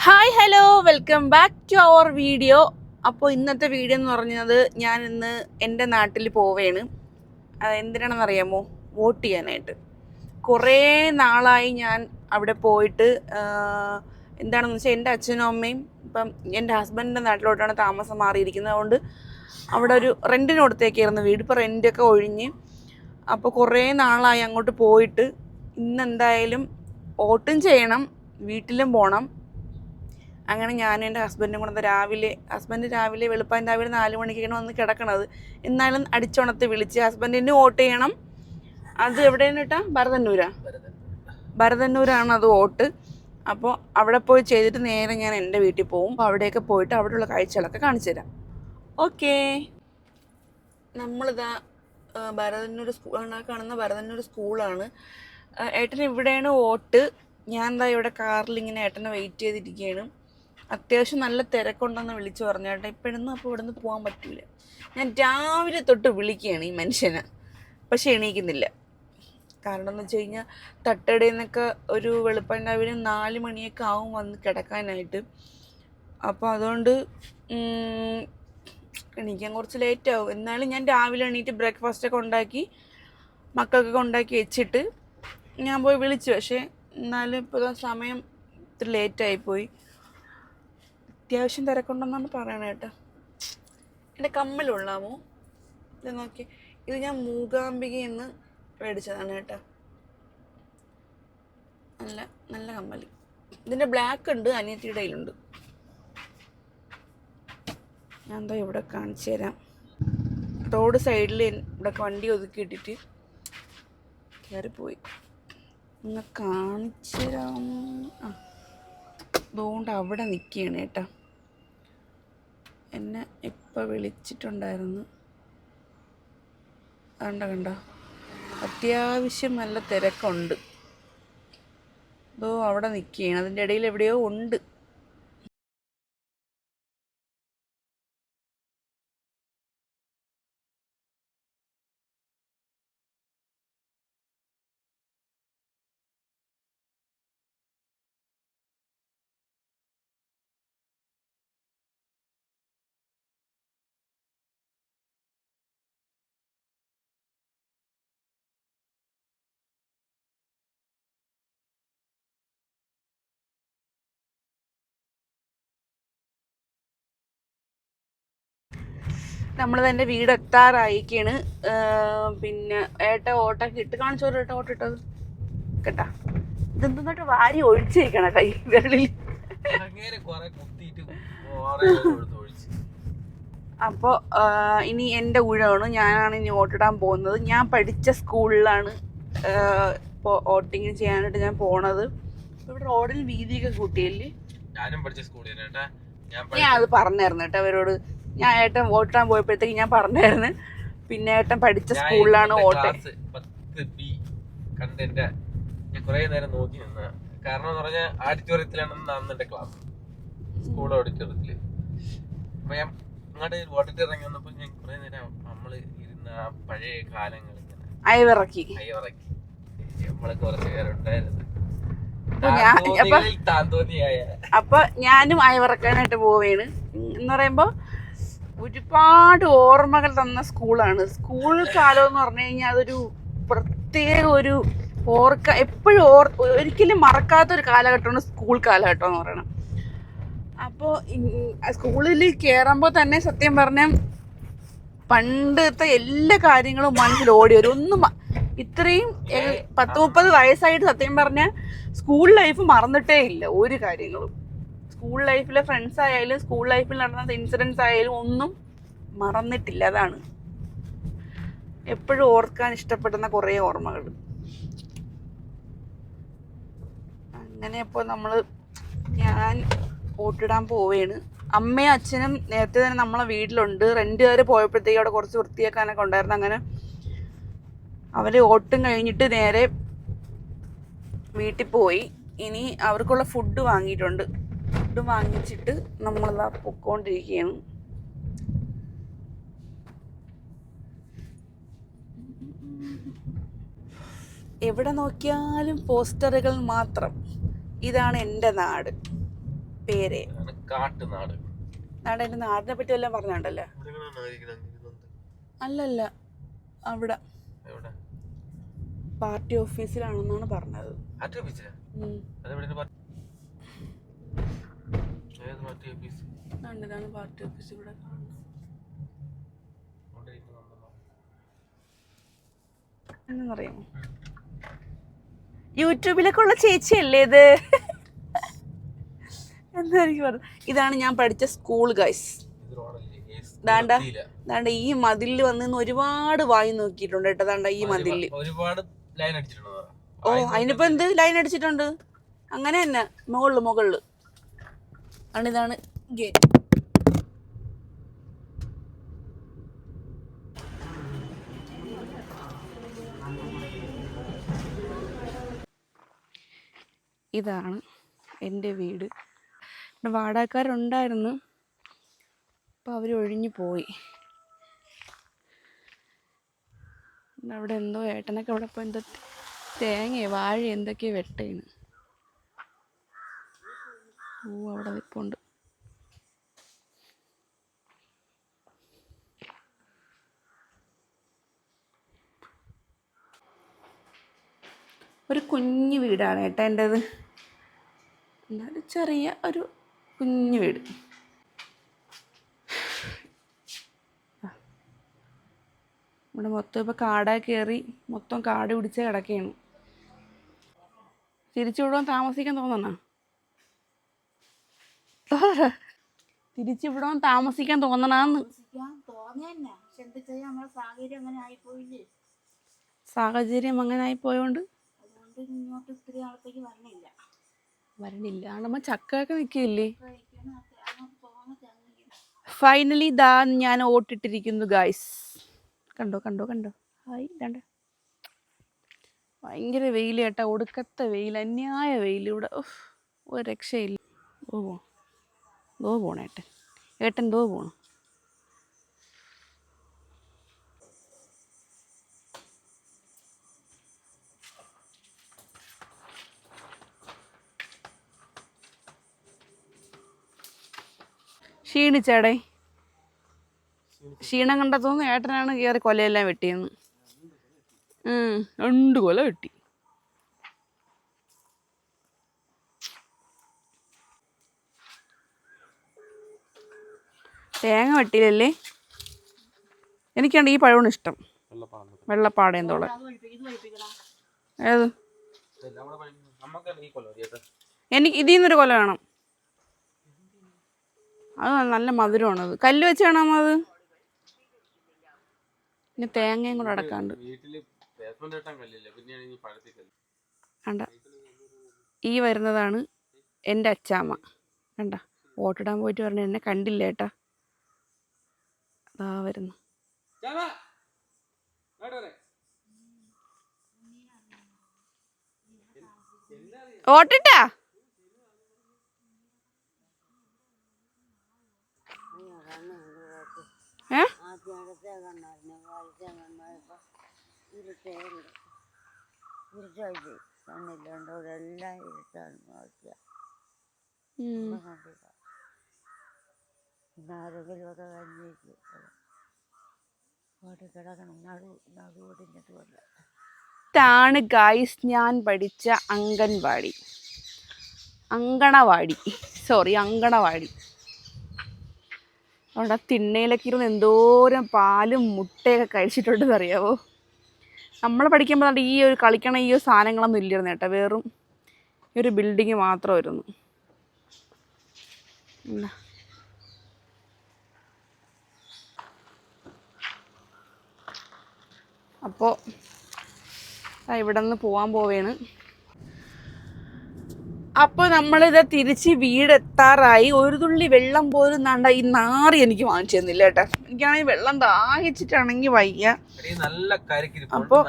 Hi hello welcome back to our video. അപ്പോൾ ഇന്നത്തെ video എന്ന് പറഞ്ഞത് ഞാൻ ഇന്ന് എൻ്റെ നാട്ടിൽ പോവുകയാണ്. അത് എന്തിനാണെന്ന് അറിയാമോ? വോട്ട് ചെയ്യാനായിട്ട്. കുറേ നാളായി ഞാൻ അവിടെ പോയിട്ട്. എന്താണെന്ന് വെച്ചാൽ എൻ്റെ അച്ഛനും അമ്മയും ഇപ്പം എൻ്റെ ഹസ്ബൻഡിൻ്റെ നാട്ടിലോട്ടാണ് താമസം മാറിയിരിക്കുന്നത്. അതുകൊണ്ട് അവിടെ ഒരു റെൻറ്റിന് കൊടുത്തേക്കായിരുന്നു വീട്. ഇപ്പോൾ റെൻറ്റൊക്കെ ഒഴിഞ്ഞ്. അപ്പോൾ കുറേ നാളായി അങ്ങോട്ട് പോയിട്ട്. ഇന്നെന്തായാലും വോട്ടും ചെയ്യണം, വീട്ടിലും പോകണം. അങ്ങനെ ഞാനും എൻ്റെ ഹസ്ബൻഡും കൂടെ ഹസ്ബൻഡ് രാവിലെ വെളുപ്പാൻ രാവിലെ 4 മണിക്കാണ് വന്ന് കിടക്കണത്. എന്നാലും അടിച്ചുണത്ത് വിളിച്ച് ഹസ്ബൻഡിന് വോട്ട് ചെയ്യണം. അത് എവിടെയാണ് കേട്ടാ? ഭരതന്നൂരാണ് അത് വോട്ട്. അപ്പോൾ അവിടെ പോയി ചെയ്തിട്ട് നേരെ ഞാൻ എൻ്റെ വീട്ടിൽ പോകും. അപ്പോൾ അവിടെയൊക്കെ പോയിട്ട് അവിടെയുള്ള കാഴ്ചകളൊക്കെ കാണിച്ചു തരാം. ഓക്കേ. നമ്മളിതാ ഭരതന്നൂർ കാണുന്ന ഭരതന്നൂർ സ്കൂളാണ്. ഏട്ടന് ഇവിടെയാണ് വോട്ട്. ഞാൻ എന്താ ഇവിടെ കാറിൽ ഇങ്ങനെ ഏട്ടനെ വെയിറ്റ് ചെയ്തിരിക്കുകയാണ്. അത്യാവശ്യം നല്ല തിരക്കുണ്ടെന്ന് വിളിച്ചു പറഞ്ഞു കേട്ടോ. ഇപ്പോഴൊന്നും അപ്പോൾ ഇവിടെ നിന്ന് പോകാൻ പറ്റില്ല. ഞാൻ രാവിലെ തൊട്ട് വിളിക്കുകയാണ് ഈ മനുഷ്യനെ, പക്ഷെ എണീക്കുന്നില്ല. കാരണം എന്ന് വെച്ച് കഴിഞ്ഞാൽ തട്ടടയിൽ നിന്നൊക്കെ ഒരു വെളുപ്പം രാവിലെ 4 മണിയൊക്കെ ആവും വന്ന് കിടക്കാനായിട്ട്. അപ്പോൾ അതുകൊണ്ട് എണീക്കാൻ കുറച്ച് ലേറ്റാവും. എന്നാലും ഞാൻ രാവിലെ എണീറ്റ് ബ്രേക്ക്ഫാസ്റ്റൊക്കെ ഉണ്ടാക്കി മക്കൾക്കൊക്കെ ഉണ്ടാക്കി വെച്ചിട്ട് ഞാൻ പോയി വിളിച്ചു. പക്ഷേ എന്നാലും ഇപ്പോൾ സമയം ഇത്തിരി ലേറ്റായിപ്പോയി. അത്യാവശ്യം തിരക്കുണ്ടെന്നാണ് പറയണത് കേട്ടോ. എൻ്റെ കമ്മലുള്ളാമോ? ഇത് നോക്കി. ഇത് ഞാൻ മൂകാംബികയിൽ നിന്ന് മേടിച്ചതാണ് കേട്ടോ. നല്ല നല്ല കമ്മൽ. ഇതിൻ്റെ ബ്ലാക്ക് ഉണ്ട്, അനിയത്തിയുടെ കയ്യിലുണ്ട്. ഞാൻ എന്താ ഇവിടെ കാണിച്ചു തരാം. റോഡ് സൈഡിൽ ഇവിടെ വണ്ടി ഒതുക്കിയിട്ടിട്ട് കയറിപ്പോയി. ഒന്ന് കാണിച്ചു തരാം. അതുകൊണ്ട് അവിടെ നിൽക്കുകയാണ് കേട്ടോ. എന്നെ ഇപ്പം വിളിച്ചിട്ടുണ്ടായിരുന്നു. കണ്ടോ, അത്യാവശ്യം നല്ല തിരക്കുണ്ട്. അവിടെ നിൽക്കുകയാണ്. അതിൻ്റെ ഇടയിൽ എവിടെയോ ഉണ്ട്. നമ്മളിത് എൻ്റെ വീട് എത്താറായിക്കാണ്. പിന്നെ ഓട്ടൊക്കെ ഇട്ട് കാണിച്ചോറ് ഏട്ട ഓട്ടോ ഇട്ടത് കേട്ടാ. ഇതെന്തൊന്നിട്ട് വാരി ഒഴിച്ചിരിക്കണ കൈകളിൽ. അപ്പോൾ ഇനി എൻ്റെ ഊഴമാണ്. ഞാനാണ് ഇനി വോട്ടിടാൻ പോകുന്നത്. ഞാൻ പഠിച്ച സ്കൂളിലാണ് ഇപ്പോൾ വോട്ടിങ് ചെയ്യാനായിട്ട് ഞാൻ പോണത്. ഇവിടെ റോഡിൽ വീതിയൊക്കെ കൂട്ടിയല്ലേ. ഞാൻ അത് പറഞ്ഞായിരുന്നു കേട്ടോ അവരോട്. ഞാൻ ഏട്ടൻ വോട്ടിടാൻ പോയപ്പോഴത്തേക്ക് ഞാൻ പറഞ്ഞായിരുന്നു. പിന്നെ ഏട്ടൻ പഠിച്ച സ്കൂളിലാണ് വോട്ട്. ഞാൻ കുറെ നേരം നോക്കി നിന്ന. കാരണം എന്ന് പറഞ്ഞാൽ ഓഡിറ്റോറിയത്തിലാണ് അന്ന് ക്ലാസ്, സ്കൂൾ ഓഡിറ്റോറിയത്തില്. അപ്പൊ ഞാൻ അങ്ങോട്ട് വോട്ടിട്ട് ഇറങ്ങി വന്നപ്പോ ഞാൻ കുറെ നേരം നമ്മള് ഇരുന്ന പഴയ കാലങ്ങൾ ഇങ്ങനെ അയവിറക്കി നമ്മള് കുറച്ച് പേരുണ്ടായിരുന്നു. അപ്പൊ ഞാനും അയവിറക്കാനായിട്ട് പോവുകയാണ്. എന്ന് പറയുമ്പോ ഒരുപാട് ഓർമ്മകൾ തന്ന സ്കൂളാണ്. സ്കൂൾ കാലം എന്ന് പറഞ്ഞു കഴിഞ്ഞാൽ അതൊരു പ്രത്യേക ഒരു എപ്പോഴും ഒരിക്കലും മറക്കാത്തൊരു കാലഘട്ടമാണ് സ്കൂൾ കാലഘട്ടം എന്ന് പറയണം. അപ്പോൾ സ്കൂളിൽ കയറുമ്പോൾ തന്നെ സത്യം പറഞ്ഞാൽ പണ്ടത്തെ എല്ലാ കാര്യങ്ങളും മനസ്സിൽ ഓടി വരും. ഒന്നും ഇത്രയും 10-30 വയസ്സായിട്ട് സത്യം പറഞ്ഞാൽ സ്കൂൾ ലൈഫ് മറന്നിട്ടേ ഇല്ല ഒരു കാര്യങ്ങളും. സ്കൂൾ ലൈഫിലെ ഫ്രണ്ട്സ് ആയാലും സ്കൂൾ ലൈഫിൽ നടന്ന ഇൻസിഡൻസ് ആയാലും ഒന്നും മറന്നിട്ടില്ല. അതാണ് എപ്പോഴും ഓർക്കാൻ ഇഷ്ടപ്പെടുന്ന കുറേ ഓർമ്മകൾ. അങ്ങനെ അപ്പോൾ ഞാൻ വോട്ടിടാൻ പോവുകയാണ്. അമ്മയും അച്ഛനും നേരത്തെ തന്നെ നമ്മളെ വീട്ടിലുണ്ട്. റെൻറ്റുകാർ പോയപ്പോഴത്തേക്കും അവിടെ കുറച്ച് വൃത്തിയാക്കാനൊക്കെ ഉണ്ടായിരുന്നു. അങ്ങനെ അവർ വോട്ടും കഴിഞ്ഞിട്ട് നേരെ വീട്ടിൽ പോയി. ഇനി അവർക്കുള്ള ഫുഡ് വാങ്ങിയിട്ടുണ്ട്. ഫുഡ് വാങ്ങിച്ചിട്ട് നമ്മളിതാ പൊക്കോണ്ടിരിക്കുകയാണ്. എവിടെ നോക്കിയാലും പോസ്റ്ററുകൾ മാത്രം. ഇതാണ് എൻ്റെ നാട്. പേര്. കാട്ടുനാട്. നാട് എന്റെ നാടിനെ പറ്റി എല്ലാം പറഞ്ഞുണ്ടല്ലോ. അല്ലല്ല, അവിടെ പാർട്ടി ഓഫീസിലാണെന്നാണ് പറഞ്ഞത്. ഇതാണ് പാർട്ടി ഓഫീസ്. ഇവിടെ എന്നറിയാമോ, യൂട്യൂബിലൊക്കെ ഉള്ള ചേച്ചിയല്ലേ ഇത്? എന്താ എനിക്ക് പറഞ്ഞു. ഇതാണ് ഞാൻ പഠിച്ച സ്കൂൾ ഗൈസ്. ദാണ്ട ഈ മതിലിൽ വന്ന് ഒരുപാട് വായി നോക്കിയിട്ടുണ്ട് കേട്ടോ. ദാണ്ട ഈ മതിലില് ഓ അതിനിപ്പോ എന്ത് ലൈൻ അടിച്ചിട്ടുണ്ട്. അങ്ങനെ തന്നെ മുകളില് ഇതാണ് ഗേറ്റ്. ഇതാണ് എൻ്റെ വീട്. ഇവിടെ വാടകക്കാരുണ്ടായിരുന്നു, അപ്പോൾ അവർ ഒഴിഞ്ഞു പോയി. അവിടെ എന്തോ ഏട്ടനൊക്കെ അവിടെ ഇപ്പോൾ എന്തോ തേങ്ങയോ വാഴ എന്തൊക്കെയോ വെട്ടേന്. ഓ അവിടെ നിൽപ്പുണ്ട്. ഒരു കുഞ്ഞു വീടാണ് ഏട്ടാ എൻ്റേത്. എന്നാലും ചെറിയ ഒരു കുഞ്ഞു വീട്. ഇവിടെ മൊത്തം ഇപ്പോൾ കാടായി കയറി മൊത്തം കാട് പിടിച്ച് കിടക്കുകയാണ്. തിരിച്ചുവിടാൻ താമസിക്കാൻ തോന്നണ? തിരിച്ചുവിടാൻ താമസിക്കാൻ തോന്നണന്ന്. സാഹചര്യം അങ്ങനെ ആയിപ്പോയോണ്ട് വരണില്ല. നമ്മ ചക്കയൊക്കെ നിൽക്കില്ലേ? ഫൈനലി ദാ ഞാൻ ഓട്ടിട്ടിരിക്കുന്നു ഗായ്സ്. കണ്ടോ കണ്ടോ കണ്ടോ. ഹായ് കണ്ട. ഭയങ്കര വെയിൽ കേട്ടാ, ഒടുക്കത്തെ വെയിൽ, അന്യായ വെയിൽ ഇവിടെ. ഒരു രക്ഷയില്ല. ദോ പോണം ഏട്ടൻ ദോ പോണം. ക്ഷീണിച്ചേടേ. ക്ഷീണം കണ്ടെത്തുന്നു. ഏട്ടനാണ് കയറി കൊലയെല്ലാം വെട്ടിയെന്ന്. 2 കൊല വെട്ടി. തേങ്ങ വെട്ടിയില്ലല്ലേ? എനിക്കാണ് ഈ പഴമാണ് ഇഷ്ടം. വെള്ളപ്പാടേന്തോളെ. ഏത്? എനിക്ക് ഇതിൽ നിന്നൊരു കൊല വേണം. അത് നല്ല മധുരമാണത്. കല്ല് വെച്ച് വേണം അത്. പിന്നെ തേങ്ങയും കൂടെ അടക്കാണ്ട്. കണ്ട, ഈ വരുന്നതാണ് എൻ്റെ അച്ചാമ്മ. കണ്ട, വോട്ടിടാൻ പോയിട്ട് പറഞ്ഞു എന്നെ കണ്ടില്ല ഏട്ടാ. അതാ വരുന്നു. വോട്ടിട്ടാ? ാണ് ഗായ്സ് ഞാൻ പഠിച്ച അംഗൻവാടി. അങ്കണവാടി. അവിടെ തിണ്ണയിലൊക്കെ ഇരുന്ന് എന്തോരം പാലും മുട്ടയൊക്കെ കഴിച്ചിട്ടുണ്ടെന്ന് അറിയാവോ? നമ്മൾ പഠിക്കുമ്പോൾ ഈ ഒരു കളിക്കണ ഈ ഒരു സാധനങ്ങളൊന്നും ഇല്ലായിരുന്നു കേട്ടോ. വെറും ഈ ഒരു ബിൽഡിങ് മാത്രമായിരുന്നു. അപ്പോൾ ഇവിടെ നിന്ന് പോകാൻ പോവേണ്. അപ്പോൾ നമ്മളിത് തിരിച്ച് വീടെത്താറായി. ഒരു തുള്ളി വെള്ളം പോലും നാണ്ട ഈ നാറി എനിക്ക് വാങ്ങിച്ചു തന്നില്ല കേട്ടോ. എനിക്കാണെങ്കിൽ വെള്ളം ദാഹിച്ചിട്ടാണെങ്കിൽ വയ്യ. അപ്പോൾ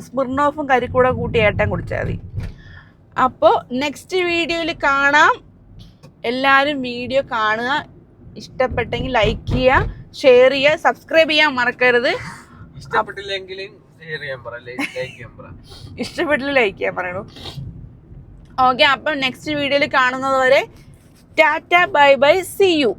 സ്മിർനോഫും കരിക്കൂടെ കൂട്ടി ഏട്ടൻ കുടിച്ചാൽ മതി. അപ്പോൾ നെക്സ്റ്റ് വീഡിയോയിൽ കാണാം. എല്ലാവരും വീഡിയോ കാണുക. ഇഷ്ടപ്പെട്ടെങ്കിൽ ലൈക്ക് ചെയ്യുക, ഷെയർ ചെയ്യുക, സബ്സ്ക്രൈബ് ചെയ്യാൻ മറക്കരുത്. ഇഷ്ടപ്പെട്ടില്ല ലൈക്ക് ചെയ്യാൻ പറയണു. ഓക്കെ, അപ്പം നെക്സ്റ്റ് വീഡിയോയിൽ കാണുന്നത് വരെ tata bye bye, see U.